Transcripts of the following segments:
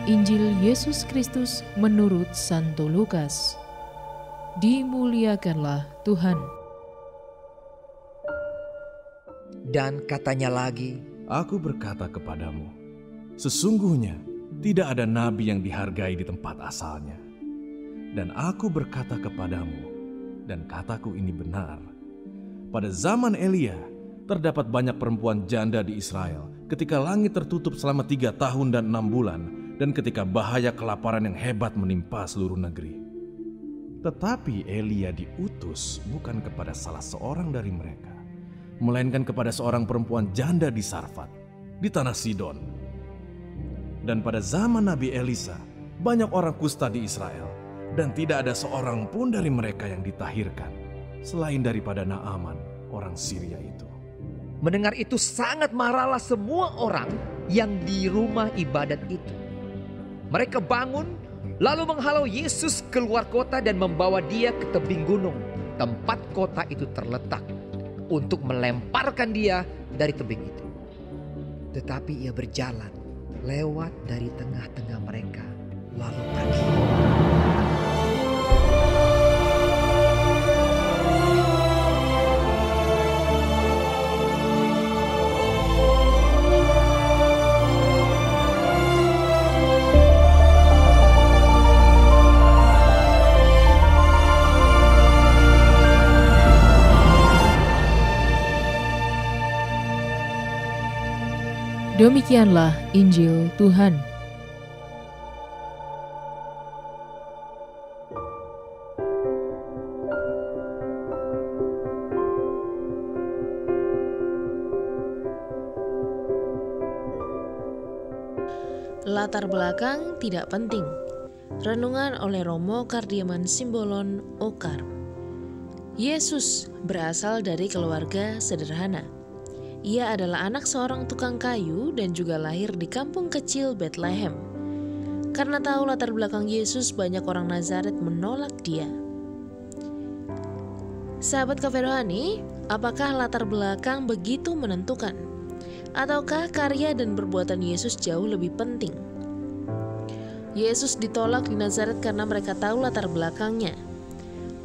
Injil Yesus Kristus menurut Santo Lukas. Dimuliakanlah Tuhan. Dan katanya lagi, Aku berkata kepadamu, sesungguhnya tidak ada nabi yang dihargai di tempat asalnya. Dan aku berkata kepadamu, dan kataku ini benar, pada zaman Elia terdapat banyak perempuan janda di Israel ketika langit tertutup selama 3 tahun dan 6 bulan, dan ketika bahaya kelaparan yang hebat menimpa seluruh negeri. Tetapi Elia diutus bukan kepada salah seorang dari mereka, melainkan kepada seorang perempuan janda di Sarfat, di tanah Sidon. Dan pada zaman Nabi Elisa, banyak orang kusta di Israel, dan tidak ada seorang pun dari mereka yang ditahirkan, selain daripada Naaman, orang Syria itu. mendengar itu sangat marahlah semua orang yang di rumah ibadat itu. Mereka bangun, lalu menghalau Yesus keluar kota dan membawa dia ke tebing gunung, tempat kota itu terletak, untuk melemparkan dia dari tebing itu. Tetapi ia berjalan lewat dari tengah-tengah mereka, lalu pergi. Demikianlah Injil Tuhan. Latar belakang tidak penting. Renungan oleh Romo Kardiaman Simbolon Okar. Yesus berasal dari keluarga sederhana. Ia adalah anak seorang tukang kayu dan juga lahir di kampung kecil Bethlehem. Karena tahu latar belakang Yesus, banyak orang Nazaret menolak dia. Sahabat Cafe Rohani, apakah latar belakang begitu menentukan? Ataukah karya dan perbuatan Yesus jauh lebih penting? Yesus ditolak di Nazaret karena mereka tahu latar belakangnya.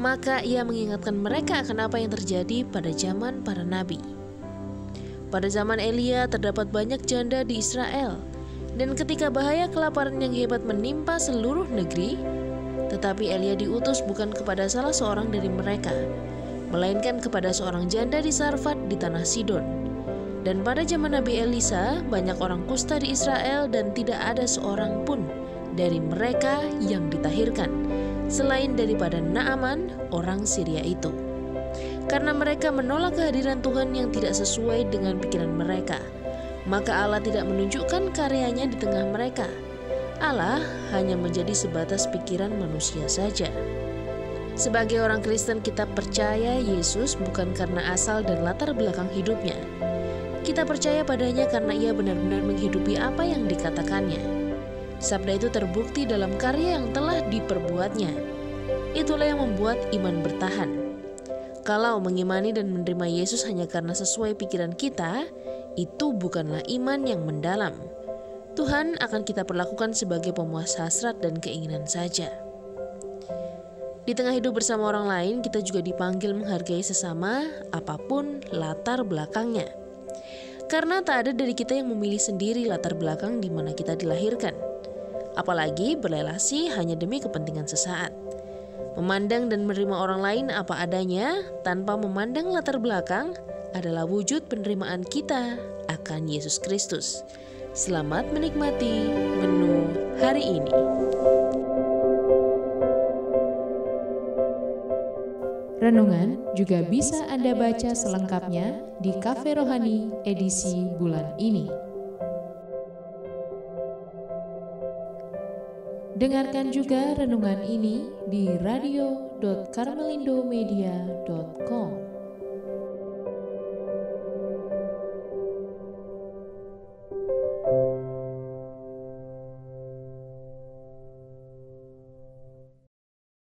Maka ia mengingatkan mereka akan apa yang terjadi pada zaman para nabi. Pada zaman Elia terdapat banyak janda di Israel, dan ketika bahaya kelaparan yang hebat menimpa seluruh negeri, tetapi Elia diutus bukan kepada salah seorang dari mereka, melainkan kepada seorang janda di Sarfat di tanah Sidon. Dan pada zaman Nabi Elisa, banyak orang kusta di Israel dan tidak ada seorang pun dari mereka yang ditahirkan, selain daripada Naaman, orang Syria itu. Karena mereka menolak kehadiran Tuhan yang tidak sesuai dengan pikiran mereka, maka Allah tidak menunjukkan karyanya di tengah mereka. Allah hanya menjadi sebatas pikiran manusia saja. Sebagai orang Kristen, kita percaya Yesus bukan karena asal dan latar belakang hidupnya. Kita percaya padanya karena ia benar-benar menghidupi apa yang dikatakannya. Sabda itu terbukti dalam karya yang telah diperbuatnya. Itulah yang membuat iman bertahan. Kalau mengimani dan menerima Yesus hanya karena sesuai pikiran kita, itu bukanlah iman yang mendalam. Tuhan akan kita perlakukan sebagai pemuas hasrat dan keinginan saja. Di tengah hidup bersama orang lain, kita juga dipanggil menghargai sesama apapun latar belakangnya. Karena tak ada dari kita yang memilih sendiri latar belakang di mana kita dilahirkan. Apalagi berrelasi hanya demi kepentingan sesaat. Memandang dan menerima orang lain apa adanya tanpa memandang latar belakang adalah wujud penerimaan kita akan Yesus Kristus. Selamat menikmati menu hari ini. Renungan juga bisa Anda baca selengkapnya di Cafe Rohani edisi bulan ini. Dengarkan juga renungan ini di radio.karmelindomedia.com.